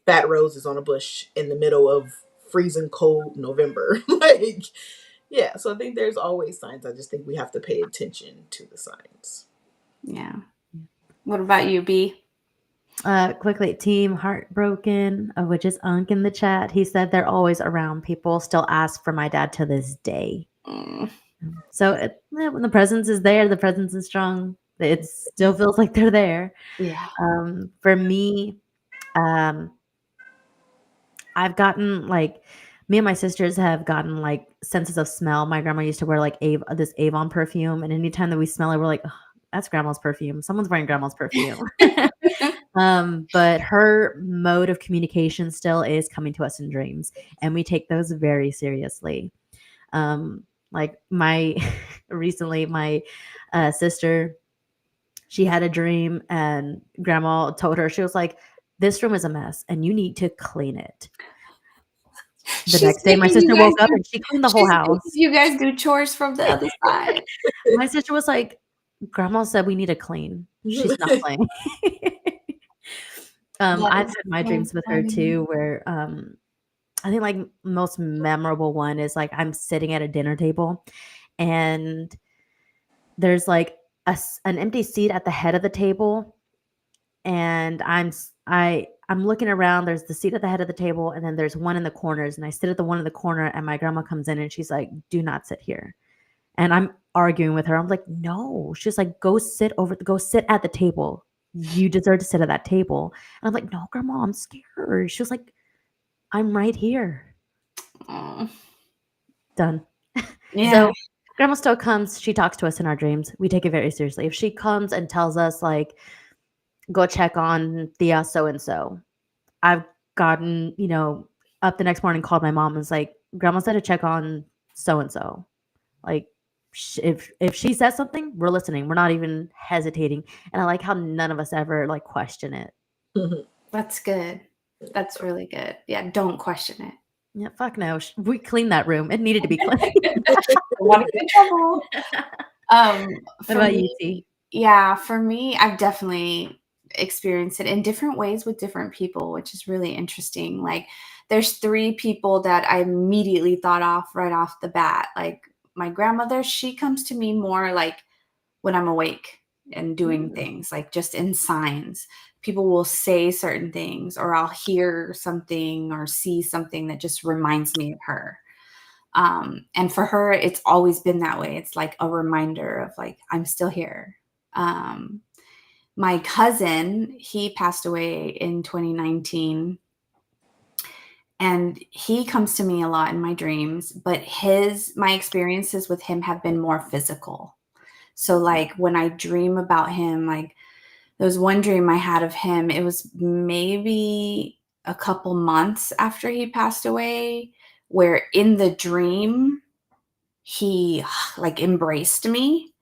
fat roses on a bush in the middle of freezing cold November. Like, yeah. So I think there's always signs. I just think we have to pay attention to the signs. Yeah. What about you, B? Quickly, team heartbroken, which is Unk in the chat. He said they're always around. People still ask for my dad to this day. So when the presence is there, the presence is strong. It still feels like they're there. Yeah. For me, I've gotten like me and my sisters have gotten like senses of smell. My grandma used to wear like this Avon perfume, and anytime that we smell it, we're like, that's grandma's perfume. Someone's wearing grandma's perfume. But her mode of communication still is coming to us in dreams, and we take those very seriously. Like recently, my sister, she had a dream, and grandma told her, she was like, this room is a mess, and you need to clean it. The next day, my sister woke up and she cleaned the whole house. You guys do chores from the other side. My sister was like, grandma said we need to clean. She's not playing. I've had my dreams with her too, where I think like most memorable one is like I'm sitting at a dinner table and there's like an empty seat at the head of the table, and I'm looking around. There's the seat at the head of the table, and then there's one in the corners, and I sit at the one in the corner, and my grandma comes in and she's like, do not sit here. And I'm arguing with her. I'm like, no. She's like, go sit at the table. You deserve to sit at that table. And I'm like, no, grandma, I'm scared. She was like, I'm right here. Done. Yeah. So grandma still comes. She talks to us in our dreams. We take it very seriously. If she comes and tells us like, go check on Thea so-and-so, I've gotten, up the next morning, called my mom and was like, grandma said to check on so-and-so. Like, if she says something, we're listening. We're not even hesitating. And I like how none of us ever like question it. That's good. That's really good. Yeah, don't question it. Yeah, fuck no. We cleaned that room. It needed to be cleaned. Want to get in trouble. What about you, T? Yeah, for me, I've definitely experienced it in different ways with different people, which is really interesting. Like, there's 3 people that I immediately thought off right off the bat. Like, my grandmother, she comes to me more like when I'm awake. and doing things, like just in signs. People will say certain things, or I'll hear something or see something that just reminds me of her. And for her, it's always been that way. It's like a reminder of like, I'm still here. Um, my cousin, he passed away in 2019, and he comes to me a lot in my dreams, but my experiences with him have been more physical. So like when I dream about him, like there was one dream I had of him, it was maybe a couple months after he passed away, where in the dream he like embraced me.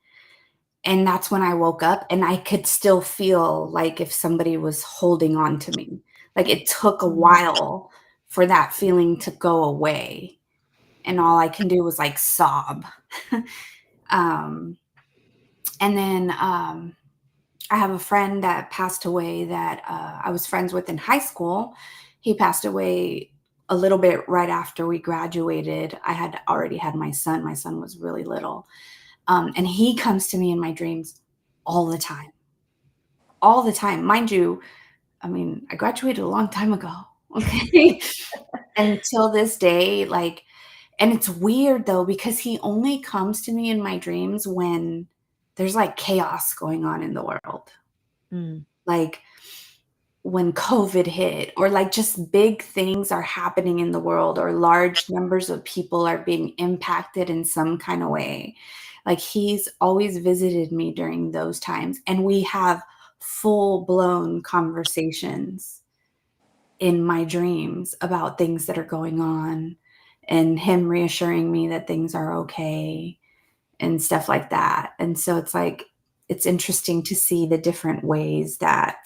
And that's when I woke up and I could still feel like if somebody was holding on to me. Like it took a while for that feeling to go away. And all I can do was like sob. um, and then I have a friend that passed away that I was friends with in high school. He passed away a little bit right after we graduated. I had already had my son. My son was really little. And he comes to me in my dreams all the time. All the time. Mind you, I mean, I graduated a long time ago. Okay. Until this day, like, and it's weird though, because he only comes to me in my dreams when there's like chaos going on in the world. Mm. Like when COVID hit, or like just big things are happening in the world, or large numbers of people are being impacted in some kind of way. Like he's always visited me during those times, and we have full blown conversations in my dreams about things that are going on, and him reassuring me that things are okay and stuff like that. And so it's like, it's interesting to see the different ways that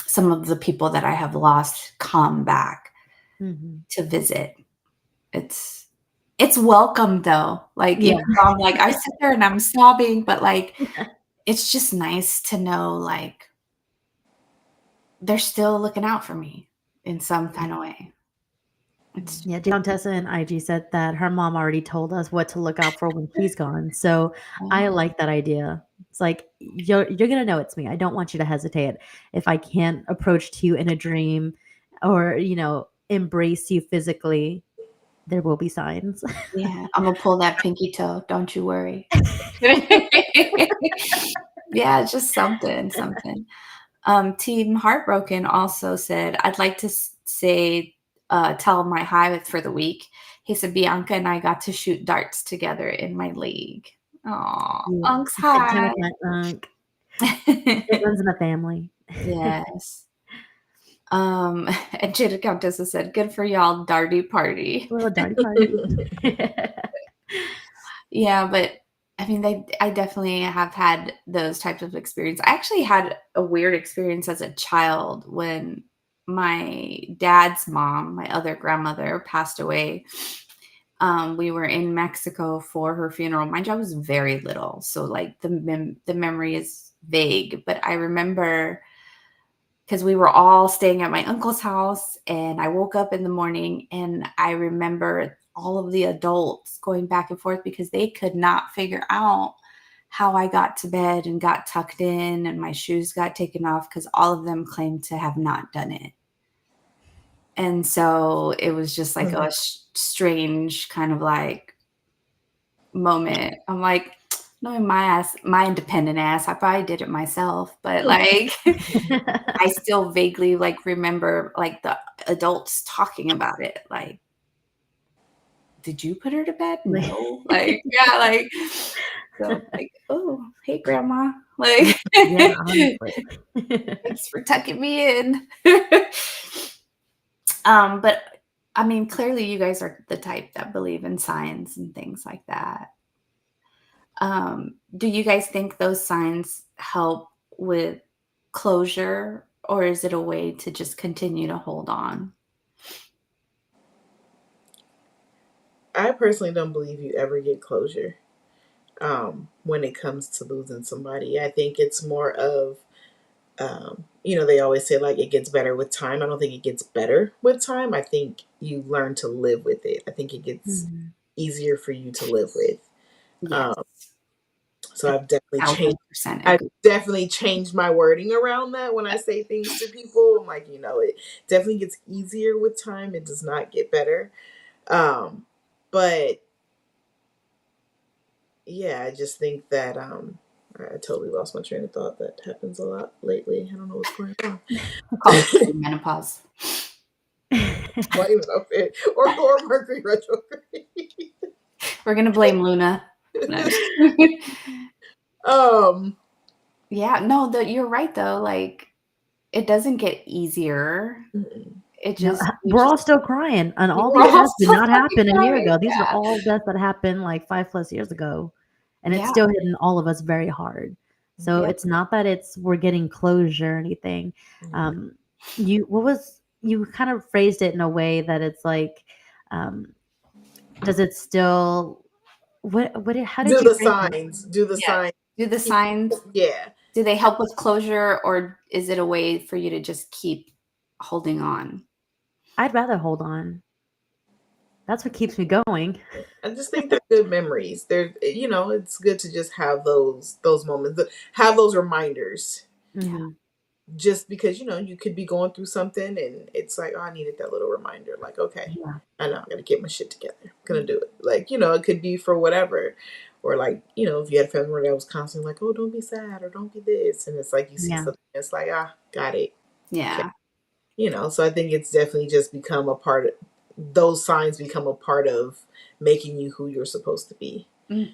some of the people that I have lost come back to visit. It's welcome though. Like Yeah. even though I'm like, I sit there and I'm sobbing, but like it's just nice to know like they're still looking out for me in some kind of way. It's Yeah, Tessa in IG said that her mom already told us what to look out for when he's gone. So I like that idea. It's like you're gonna know it's me. I don't want you to hesitate. If I can't approach to you in a dream or, embrace you physically, there will be signs. yeah, I'm gonna pull that pinky toe. Don't you worry. Yeah, just something. Team Heartbroken also said, I'd like to say, tell my hi for the week. He said, Bianca and I got to shoot darts together in my league. Oh, Yeah. Unc's Spend time hi. with my unk. It runs in the family. Yes. And Jada Countessa said, good for y'all, darty party. A little darty party. Yeah, but I mean, I definitely have had those types of experience. I actually had a weird experience as a child when my dad's mom, my other grandmother, passed away. We were in Mexico for her funeral. Mind you, I was very little, so like the memory is vague, but I remember because we were all staying at my uncle's house, and I woke up in the morning and I remember all of the adults going back and forth because they could not figure out how I got to bed and got tucked in and my shoes got taken off, because all of them claimed to have not done it. And so it was just like a strange kind of like moment. I'm like, knowing my independent ass, I probably did it myself, but like I still vaguely like remember like the adults talking about it. Like, did you put her to bed? No. Like, yeah, like so like, oh, hey grandma. Like Yeah, honestly. thanks for tucking me in. But I mean, clearly you guys are the type that believe in signs and things like that. Do you guys think those signs help with closure, or is it a way to just continue to hold on? I personally don't believe you ever get closure when it comes to losing somebody. I think it's more of, they always say like it gets better with time. I don't think it gets better with time. I think you learn to live with it. I think it gets Mhm. easier for you to live with. Yes. Um, So I've definitely changed. 1,000% I've agree. definitely changed my wording around that when I say things to people. I'm like, it definitely gets easier with time. It does not get better. But yeah, I just think that I totally lost my train of thought. That happens a lot lately. I don't know what's going on. We'll call it perimenopause. Not even up it. Or Mercury retrograde. We're gonna blame Luna. No. Yeah, no, you're right though. Like, it doesn't get easier. It No, just we're all still crying, and all we're these all deaths did still not fucking happen a year crying. ago. These are Yeah. all deaths that happened like 5+ years ago, and it's Yeah. still hitting all of us very hard. So Yeah. it's not that we're getting closure or anything. Um, you kind of phrased it in a way that it's like, um, does it still how did Do you the phrase it? signs. Do the Yeah. signs. Do the signs, Yeah. do they help with closure, or is it a way for you to just keep holding on? I'd rather hold on. That's what keeps me going. I just think they're good memories. It's good to just have those moments, have those reminders. Yeah. Mhm. Just because you could be going through something and it's like, oh, I needed that little reminder. Like, okay, Yeah. I know I'm gonna get my shit together. I'm gonna do it. Like, it could be for whatever, or like, if you had a family member that was constantly like, oh, don't be sad or don't be this, and it's like you see Yeah. something, it's like, got it. Okay, Yeah. so I think it's definitely just become a part of those signs become a part of making you who you're supposed to be. Not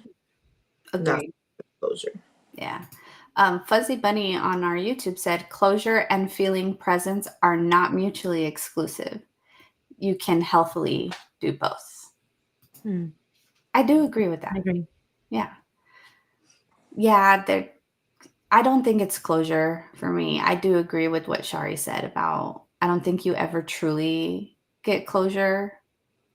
Agreed. closure. Yeah. Fuzzy Bunny on our YouTube said closure and feeling presence are not mutually exclusive. You can healthily do both. Hmm. I do agree with I that. agree. Yeah. Yeah. I don't think it's closure for me. I do agree with what Shari said about I don't think you ever truly get closure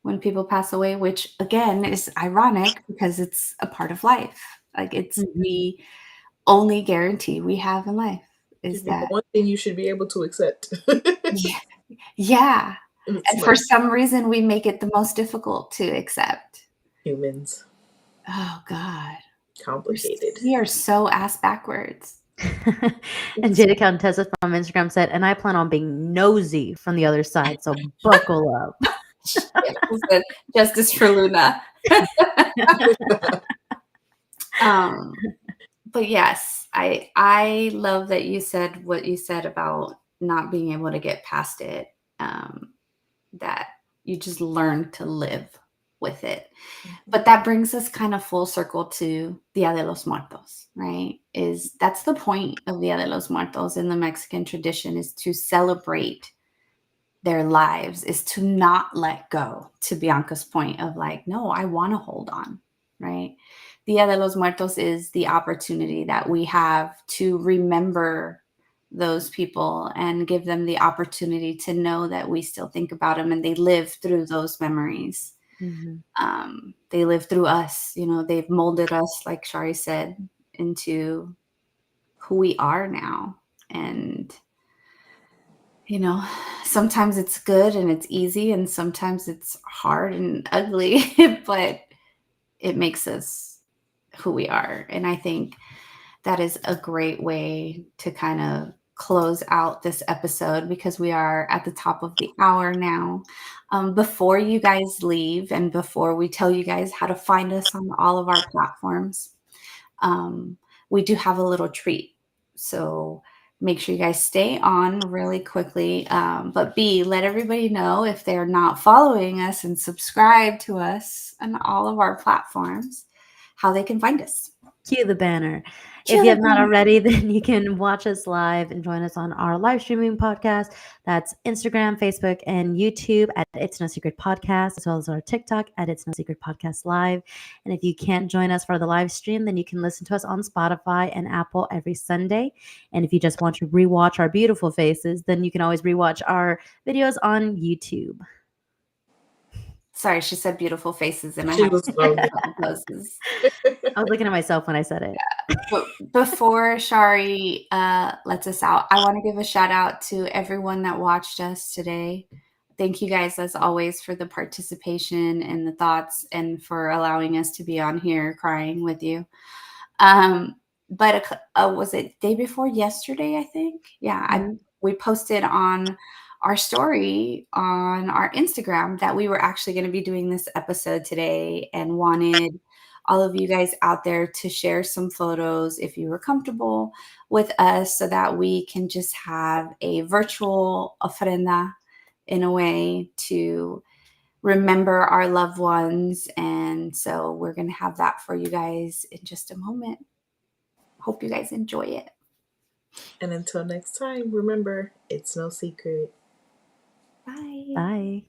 when people pass away, which again is ironic because it's a part of life. Like, it's Mhm. the only guarantee we have in life is Should be the that, one thing you should be able to accept. yeah, yeah. It's And for like some reason, we make it the most difficult to accept. humans, Oh God, complicated. we are so ass backwards. And It's Jada Contessa from Instagram said, and I plan on being nosy from the other side, so buckle up. shit. Who said justice for Luna? Um, but yes, I love that you said what you said about not being able to get past it. That you just learn to live with it. But that brings us kind of full circle to Dia de los Muertos, right? That's the point of Dia de los Muertos in the Mexican tradition, is to celebrate their lives, is to not let go, to Bianca's point of like, no, I want to hold on, right? Dia de los Muertos is the opportunity that we have to remember those people and give them the opportunity to know that we still think about them and they live through those memories. Mhm. They live through us. They've molded us, like Shari said, into who we are now. And sometimes it's good and it's easy, and sometimes it's hard and ugly, but it makes us who we are. And I think that is a great way to kind of close out this episode, because we are at the top of the hour now. Before you guys leave and before we tell you guys how to find us on all of our platforms, um, we do have a little treat. So make sure you guys stay on really quickly. But B, let everybody know, if they're not following us and subscribe to us on all of our platforms, how they can find us. Cue the banner. Cue If you the have not banner. already, then you can watch us live and join us on our live streaming podcast. That's Instagram, Facebook, and YouTube at It's No Secret Podcast, as well as our TikTok at It's No Secret Podcast Live. And if you can't join us for the live stream, then you can listen to us on Spotify and Apple every Sunday. And if you just want to rewatch our beautiful faces, then you can always rewatch our videos on YouTube. Sorry, she said beautiful faces, and I She have was so good. poses. I was looking at myself when I said it. But before Shari lets us out, I want to give a shout out to everyone that watched us today. Thank you guys, as always, for the participation and the thoughts, and for allowing us to be on here crying with you. But was it day before yesterday? I think. Yeah, we posted on our story on our Instagram that we were actually going to be doing this episode today, and wanted all of you guys out there to share some photos if you were comfortable with us, so that we can just have a virtual ofrenda in a way to remember our loved ones. And so we're going to have that for you guys in just a moment. Hope you guys enjoy it. And until next time, remember, it's no secret. Bye. Bye.